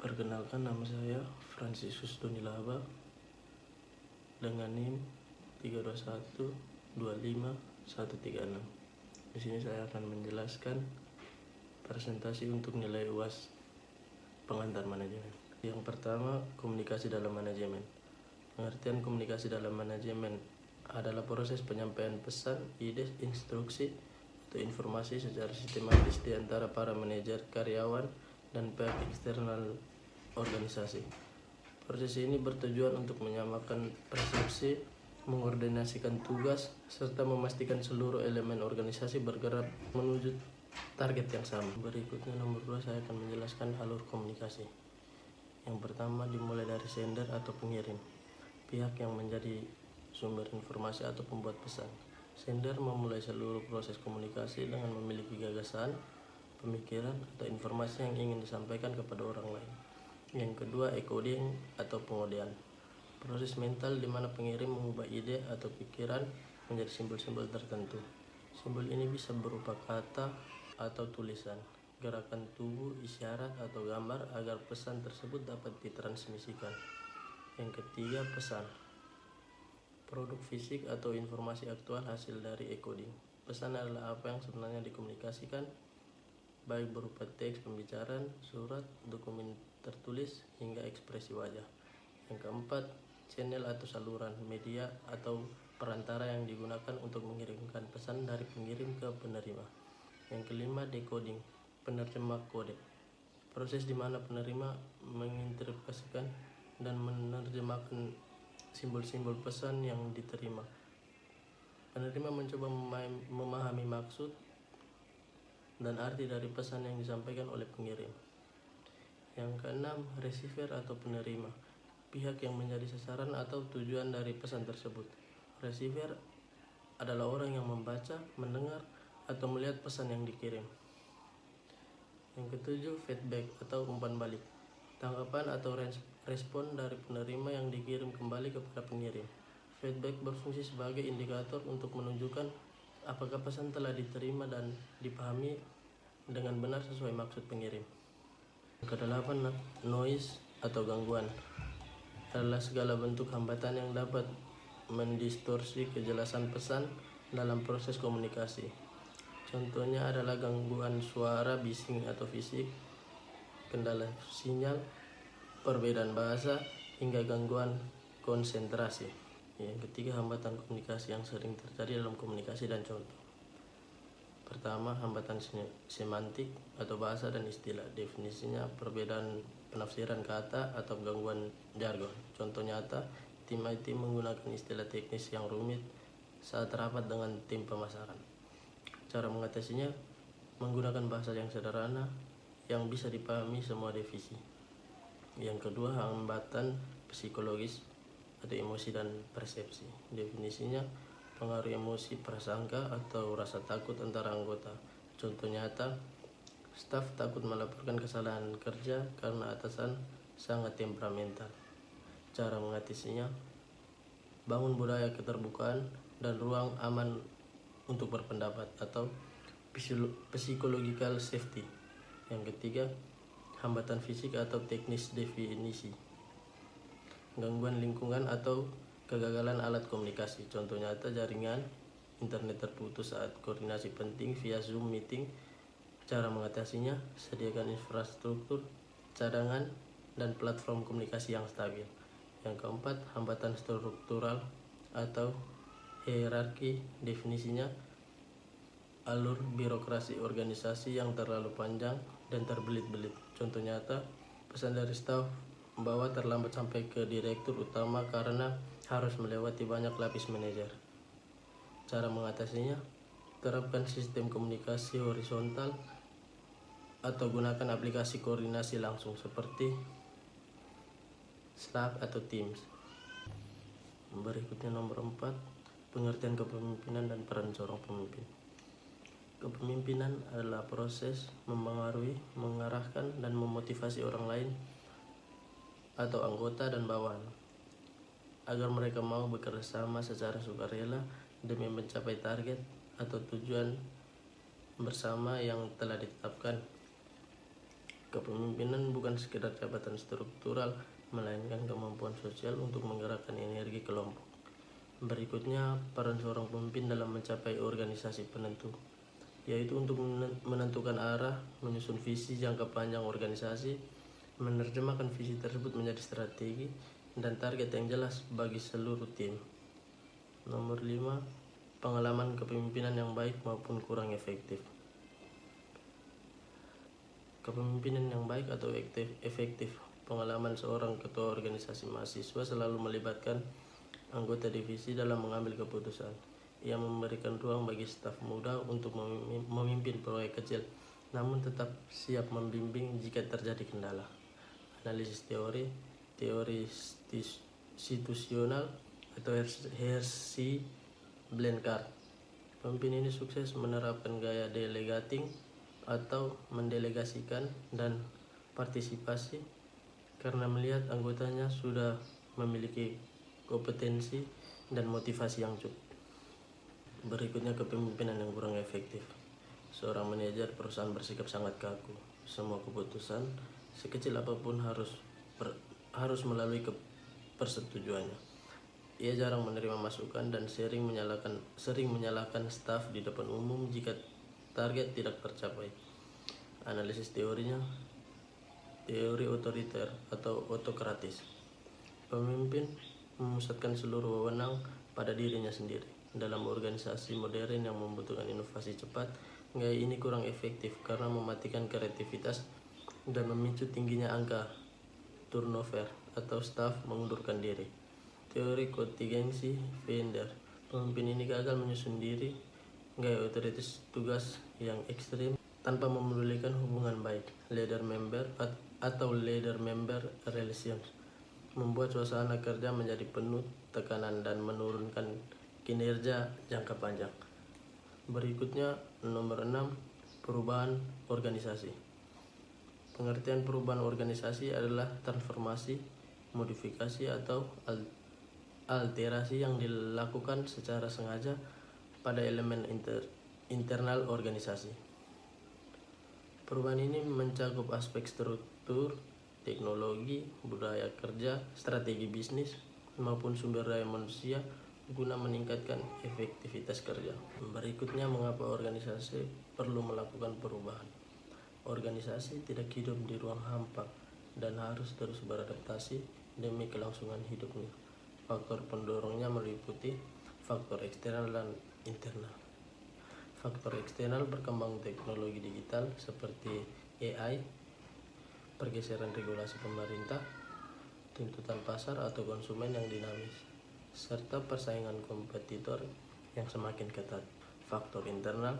Perkenalkan, nama saya Fransiskus Donilaba dengan NIM 32125 136. Di sini saya akan menjelaskan presentasi untuk nilai UAS pengantar manajemen. Yang pertama, komunikasi dalam manajemen. Pengertian komunikasi dalam manajemen adalah proses penyampaian pesan, ide, instruksi, atau informasi secara sistematis di antara para manajer, karyawan, dan pihak eksternal organisasi. Proses ini bertujuan untuk menyamakan persepsi, mengordinasikan tugas, serta memastikan seluruh elemen organisasi bergerak menuju target yang sama. Berikutnya nomor 2, saya akan menjelaskan alur komunikasi. Yang pertama, dimulai dari sender atau pengirim, pihak yang menjadi sumber informasi atau pembuat pesan. Sender memulai seluruh proses komunikasi dengan memiliki gagasan, pemikiran, atau informasi yang ingin disampaikan kepada orang lain. Yang kedua, encoding atau pengodean, proses mental di mana pengirim mengubah ide atau pikiran menjadi simbol-simbol tertentu. Simbol ini bisa berupa kata atau tulisan, gerakan tubuh, isyarat, atau gambar agar pesan tersebut dapat ditransmisikan. Yang ketiga, pesan, produk fisik atau informasi aktual hasil dari encoding. Pesan adalah apa yang sebenarnya dikomunikasikan, baik berupa teks pembicaraan, surat, dokumen tertulis, hingga ekspresi wajah. Yang keempat, channel atau saluran media atau perantara yang digunakan untuk mengirimkan pesan dari pengirim ke penerima. Yang kelima, decoding, penerjemah kode, proses di mana penerima menginterpretasikan dan menerjemahkan simbol-simbol pesan yang diterima. Penerima mencoba memahami maksud dan arti dari pesan yang disampaikan oleh pengirim. Yang keenam, receiver atau penerima, pihak yang menjadi sasaran atau tujuan dari pesan tersebut. Receiver adalah orang yang membaca, mendengar, atau melihat pesan yang dikirim. Yang ketujuh, feedback atau umpan balik, tanggapan atau respon dari penerima yang dikirim kembali kepada pengirim. Feedback berfungsi sebagai indikator untuk menunjukkan apakah pesan telah diterima dan dipahami dengan benar sesuai maksud pengirim. Kedelapan, noise atau gangguan, adalah segala bentuk hambatan yang dapat mendistorsi kejelasan pesan dalam proses komunikasi. Contohnya adalah gangguan suara, bising atau fisik, kendala sinyal, perbedaan bahasa, hingga gangguan konsentrasi. Yang ketiga, hambatan komunikasi yang sering terjadi dalam komunikasi dan contoh. Pertama, hambatan semantik atau bahasa dan istilah. Definisinya, perbedaan penafsiran kata atau gangguan jargon. Contoh nyata, tim IT menggunakan istilah teknis yang rumit saat rapat dengan tim pemasaran. Cara mengatasinya, menggunakan bahasa yang sederhana yang bisa dipahami semua divisi. Yang kedua, hambatan psikologis atau emosi dan persepsi. Definisinya, pengaruh emosi, prasangka, atau rasa takut antara anggota. Contoh nyata, staf takut melaporkan kesalahan kerja karena atasan sangat temperamental. Cara mengatasinya, bangun budaya keterbukaan dan ruang aman untuk berpendapat atau psychological safety. Yang ketiga, hambatan fisik atau teknis. Definisi, gangguan lingkungan atau kegagalan alat komunikasi. Contoh nyata, jaringan internet terputus saat koordinasi penting via Zoom meeting. Cara mengatasinya, sediakan infrastruktur cadangan dan platform komunikasi yang stabil. Yang keempat, hambatan struktural atau hierarki. Definisinya, alur birokrasi organisasi yang terlalu panjang dan terbelit-belit. Contoh nyata, pesan dari staf bawah terlambat sampai ke direktur utama karena harus melewati banyak lapis manajer. Cara mengatasinya, terapkan sistem komunikasi horizontal atau gunakan aplikasi koordinasi langsung seperti Slack atau Teams. Berikutnya nomor 4, pengertian kepemimpinan dan peran seorang pemimpin. Kepemimpinan adalah proses mempengaruhi, mengarahkan, dan memotivasi orang lain atau anggota dan bawahan agar mereka mau bekerja sama secara sukarela demi mencapai target atau tujuan bersama yang telah ditetapkan. Kepemimpinan bukan sekedar jabatan struktural, melainkan kemampuan sosial untuk menggerakkan energi kelompok. Berikutnya, peran seorang pemimpin dalam mencapai organisasi penentu, yaitu untuk menentukan arah, menyusun visi jangka panjang organisasi, menerjemahkan visi tersebut menjadi strategi dan target yang jelas bagi seluruh tim. Nomor 5, pengalaman kepemimpinan yang baik maupun kurang efektif. Kepemimpinan yang baik atau efektif. Pengalaman seorang ketua organisasi mahasiswa selalu melibatkan anggota divisi dalam mengambil keputusan. Ia memberikan ruang bagi staf muda untuk memimpin proyek kecil, namun tetap siap membimbing jika terjadi kendala. Analisis teori situasional atau Hershey Blanchard. Pemimpin ini sukses menerapkan gaya delegating atau mendelegasikan dan partisipasi karena melihat anggotanya sudah memiliki kompetensi dan motivasi yang cukup. Berikutnya, kepemimpinan yang kurang efektif. Seorang manajer perusahaan bersikap sangat kaku. Semua keputusan, sekecil apapun harus melalui persetujuannya. Ia jarang menerima masukan dan sering menyalahkan staf di depan umum jika target tidak tercapai. Analisis teorinya, teori otoriter atau otokratis. Pemimpin memusatkan seluruh wewenang pada dirinya sendiri. Dalam organisasi modern yang membutuhkan inovasi cepat, gaya ini kurang efektif karena mematikan kreativitas dan memicu tingginya angka turnover atau staf mengundurkan diri. Teori kontingensi Fender. Pemimpin ini gagal menyusun diri, gaya otoritas tugas yang ekstrim tanpa memedulikan hubungan baik, leader member relations, membuat suasana kerja menjadi penuh tekanan dan menurunkan kinerja jangka panjang. Berikutnya, nomor 6, perubahan organisasi. Pengertian perubahan organisasi adalah transformasi, modifikasi atau alterasi yang dilakukan secara sengaja pada elemen internal organisasi. Perubahan ini mencakup aspek struktur, teknologi, budaya kerja, strategi bisnis, maupun sumber daya manusia guna meningkatkan efektivitas kerja. Berikutnya, mengapa organisasi perlu melakukan perubahan. Organisasi tidak hidup di ruang hampa dan harus terus beradaptasi demi kelangsungan hidupnya. Faktor pendorongnya meliputi faktor eksternal dan internal. Faktor eksternal, berkembang teknologi digital seperti AI, pergeseran regulasi pemerintah, tuntutan pasar atau konsumen yang dinamis, serta persaingan kompetitor yang semakin ketat. Faktor internal,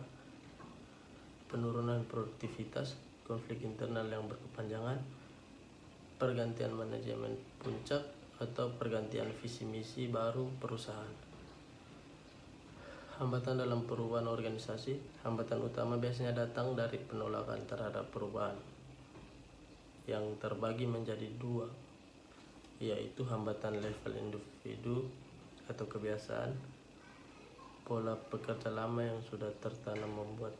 penurunan produktivitas, konflik internal yang berkepanjangan, pergantian manajemen puncak atau pergantian visi misi baru perusahaan. Hambatan dalam perubahan organisasi. Hambatan utama biasanya datang dari penolakan terhadap perubahan yang terbagi menjadi 2, yaitu hambatan level individu atau kebiasaan. Pola pekerja lama yang sudah tertanam membuat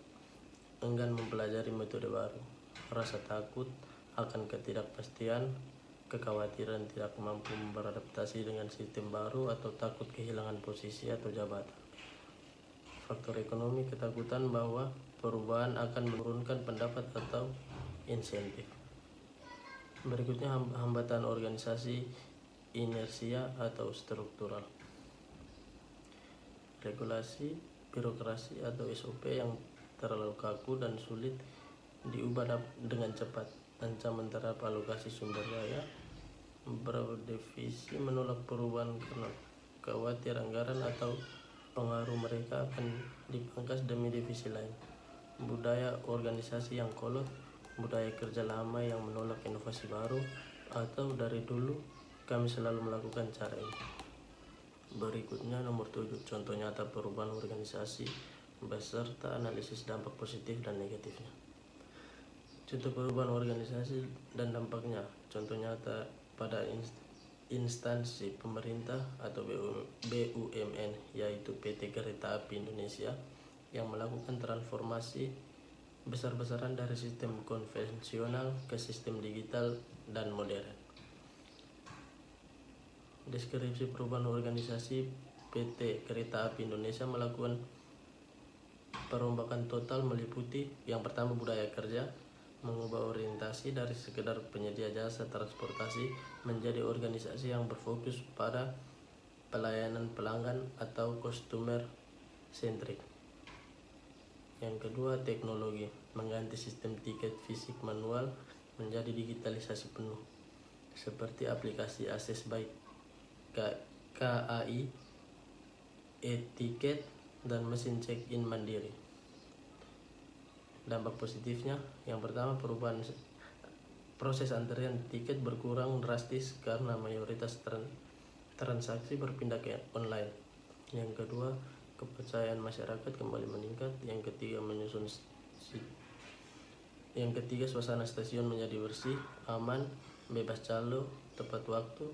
enggan mempelajari metode baru. Rasa takut akan ketidakpastian, kekhawatiran tidak mampu beradaptasi dengan sistem baru atau takut kehilangan posisi atau jabatan. Faktor ekonomi, ketakutan bahwa perubahan akan menurunkan pendapat atau insentif. Berikutnya, hambatan organisasi inersia atau struktural. Regulasi, birokrasi atau SOP yang terlalu kaku dan sulit diubah dengan cepat. Ancaman terhadap alokasi sumber daya. Beberapa divisi menolak perubahan karena khawatir anggaran atau pengaruh mereka akan dipangkas demi divisi lain. Budaya organisasi yang kolot, budaya kerja lama yang menolak inovasi baru, atau dari dulu kami selalu melakukan cara ini. Berikutnya, nomor 7, contoh nyata perubahan organisasi beserta analisis dampak positif dan negatifnya. Contoh perubahan organisasi dan dampaknya. Contoh nyata pada instansi pemerintah atau BUMN, yaitu PT Kereta Api Indonesia yang melakukan transformasi besar-besaran dari sistem konvensional ke sistem digital dan modern. Deskripsi perubahan organisasi PT Kereta Api Indonesia melakukan perombakan total meliputi yang pertama budaya kerja, mengubah orientasi dari sekedar penyedia jasa transportasi menjadi organisasi yang berfokus pada pelayanan pelanggan atau customer centric. Yang kedua, teknologi, mengganti sistem tiket fisik manual menjadi digitalisasi penuh, seperti aplikasi akses baik KAI, e-tiket, dan mesin check-in mandiri. Dampak positifnya, yang pertama, perubahan proses antrian tiket berkurang drastis karena mayoritas transaksi berpindah ke online. Yang kedua, kepercayaan masyarakat kembali meningkat. Yang ketiga, suasana stasiun menjadi bersih, aman, bebas calo, tepat waktu,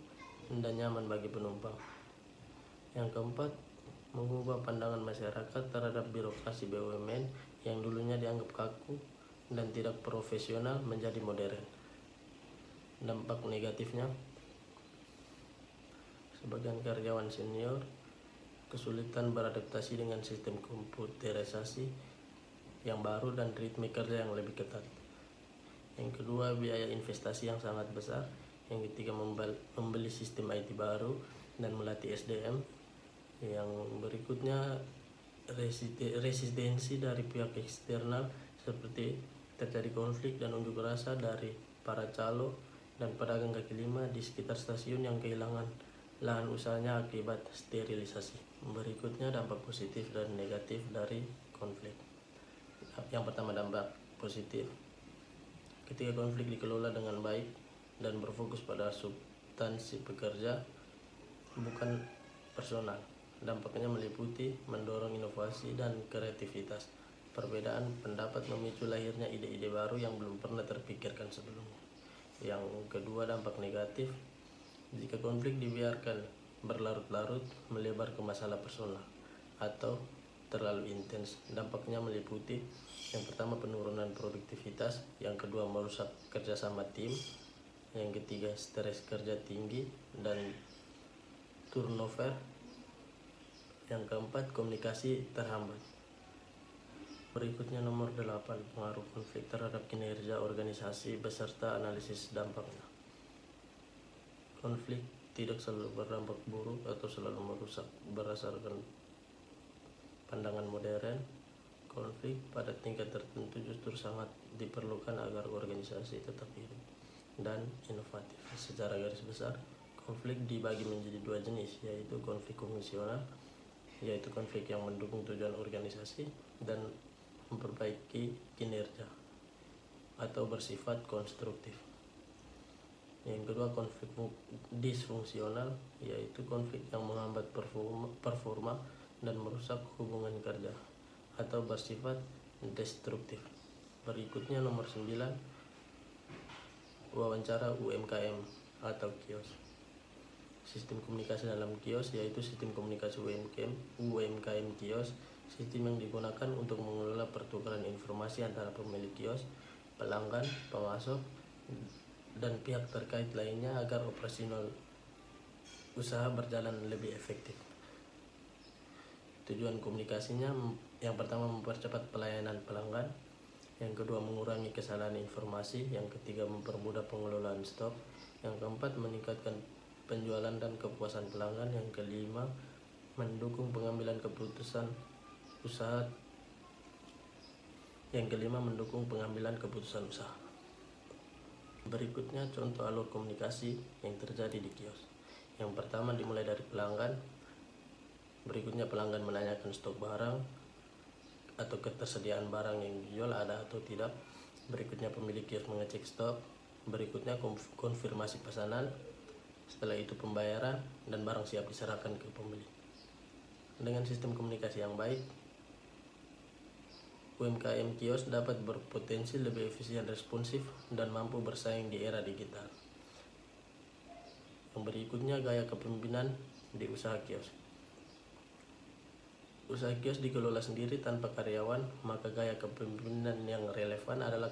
dan nyaman bagi penumpang. Yang keempat, mengubah pandangan masyarakat terhadap birokrasi BUMN yang dulunya dianggap kaku dan tidak profesional menjadi modern. Dampak negatifnya, sebagian karyawan senior kesulitan beradaptasi dengan sistem komputerisasi yang baru dan ritme kerja yang lebih ketat. Yang kedua, biaya investasi yang sangat besar. Yang ketiga, membeli sistem IT baru dan melatih SDM. Yang berikutnya, resistensi dari pihak eksternal seperti terjadi konflik dan unjuk rasa dari para calo dan pedagang kaki lima di sekitar stasiun yang kehilangan lahan usahanya akibat sterilisasi. Berikutnya, dampak positif dan negatif dari konflik. Yang pertama, dampak positif. Ketika konflik dikelola dengan baik dan berfokus pada substansi pekerja, bukan personal, dampaknya meliputi mendorong inovasi dan kreativitas. Perbedaan pendapat memicu lahirnya ide-ide baru yang belum pernah terpikirkan sebelumnya. Yang kedua, dampak negatif. Jika konflik dibiarkan berlarut-larut melebar ke masalah personal atau terlalu intens, dampaknya meliputi yang pertama, penurunan produktivitas. Yang kedua, merusak kerjasama tim. Yang ketiga, stres kerja tinggi dan turnover. Yang keempat, komunikasi terhambat. Berikutnya nomor 8, pengaruh konflik terhadap kinerja organisasi beserta analisis dampaknya. Konflik tidak selalu berdampak buruk atau selalu merusak. Berdasarkan pandangan modern, konflik pada tingkat tertentu justru sangat diperlukan agar organisasi tetap hidup dan inovatif. Secara garis besar, konflik dibagi menjadi dua jenis, yaitu konflik konvensional, yaitu konflik yang mendukung tujuan organisasi dan memperbaiki kinerja atau bersifat konstruktif. Yang kedua, konflik disfungsional, yaitu konflik yang menghambat performa dan merusak hubungan kerja atau bersifat destruktif. Berikutnya nomor 9, wawancara UMKM atau kios. Sistem komunikasi dalam kios, yaitu sistem komunikasi UMKM kios, sistem yang digunakan untuk mengelola pertukaran informasi antara pemilik kios, pelanggan, pemasok, dan pihak terkait lainnya agar operasional usaha berjalan lebih efektif. Tujuan komunikasinya, yang pertama, mempercepat pelayanan pelanggan. Yang kedua, mengurangi kesalahan informasi. Yang ketiga, mempermudah pengelolaan stok. Yang keempat, meningkatkan penjualan dan kepuasan pelanggan. Yang kelima, mendukung pengambilan keputusan usaha. Berikutnya contoh alur komunikasi yang terjadi di kios. Yang pertama, dimulai dari pelanggan. Berikutnya, pelanggan menanyakan stok barang atau ketersediaan barang yang dijual ada atau tidak. Berikutnya, pemilik kios mengecek stok. Berikutnya, konfirmasi pesanan. Setelah itu, pembayaran dan barang siap diserahkan ke pembeli. Dengan sistem komunikasi yang baik, UMKM kios dapat berpotensi lebih efisien, responsif, dan mampu bersaing di era digital. Yang berikutnya, gaya kepemimpinan di usaha kios. usaha kios dikelola sendiri tanpa karyawan, maka gaya kepemimpinan yang relevan adalah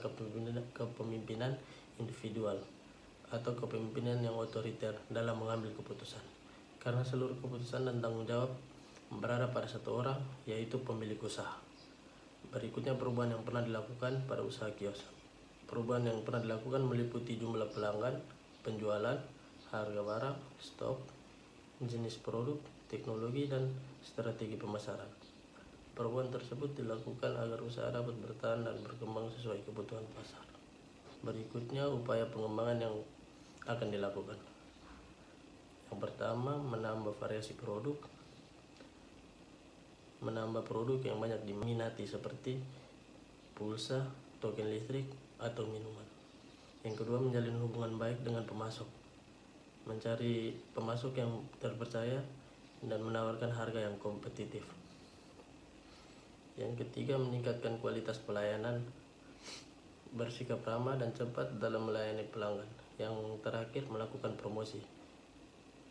kepemimpinan individual atau kepemimpinan yang otoriter dalam mengambil keputusan. Karena seluruh keputusan dan tanggung jawab berada pada satu orang, yaitu pemilik usaha. Berikutnya perubahan yang pernah dilakukan pada usaha kios. Perubahan yang pernah dilakukan meliputi jumlah pelanggan, penjualan, harga barang, stok, jenis produk, teknologi, dan strategi pemasaran. Perubahan tersebut dilakukan agar usaha dapat bertahan dan berkembang sesuai kebutuhan pasar. Berikutnya upaya pengembangan yang akan dilakukan. Yang pertama, menambah variasi produk. Menambah produk yang banyak diminati seperti pulsa, token listrik, atau minuman. Yang kedua, menjalin hubungan baik dengan pemasok. Mencari pemasok yang terpercaya dan menawarkan harga yang kompetitif. Yang ketiga, meningkatkan kualitas pelayanan, bersikap ramah dan cepat dalam melayani pelanggan. Yang terakhir, melakukan promosi,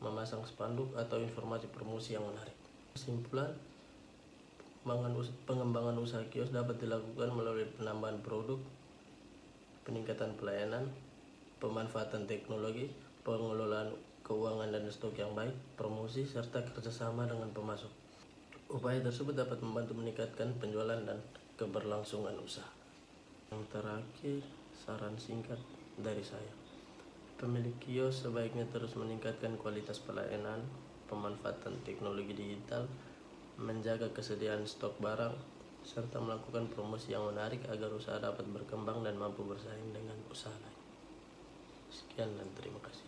memasang spanduk atau informasi promosi yang menarik. Kesimpulan, pengembangan usaha kios dapat dilakukan melalui penambahan produk, peningkatan pelayanan, pemanfaatan teknologi, pengelolaan keuangan dan stok yang baik, promosi, serta kerjasama dengan pemasok. Upaya tersebut dapat membantu meningkatkan penjualan dan keberlangsungan usaha. Yang terakhir, saran singkat dari saya. Pemilik kios sebaiknya terus meningkatkan kualitas pelayanan, pemanfaatan teknologi digital, menjaga kesediaan stok barang, serta melakukan promosi yang menarik agar usaha dapat berkembang dan mampu bersaing dengan usaha lain. Sekian dan terima kasih.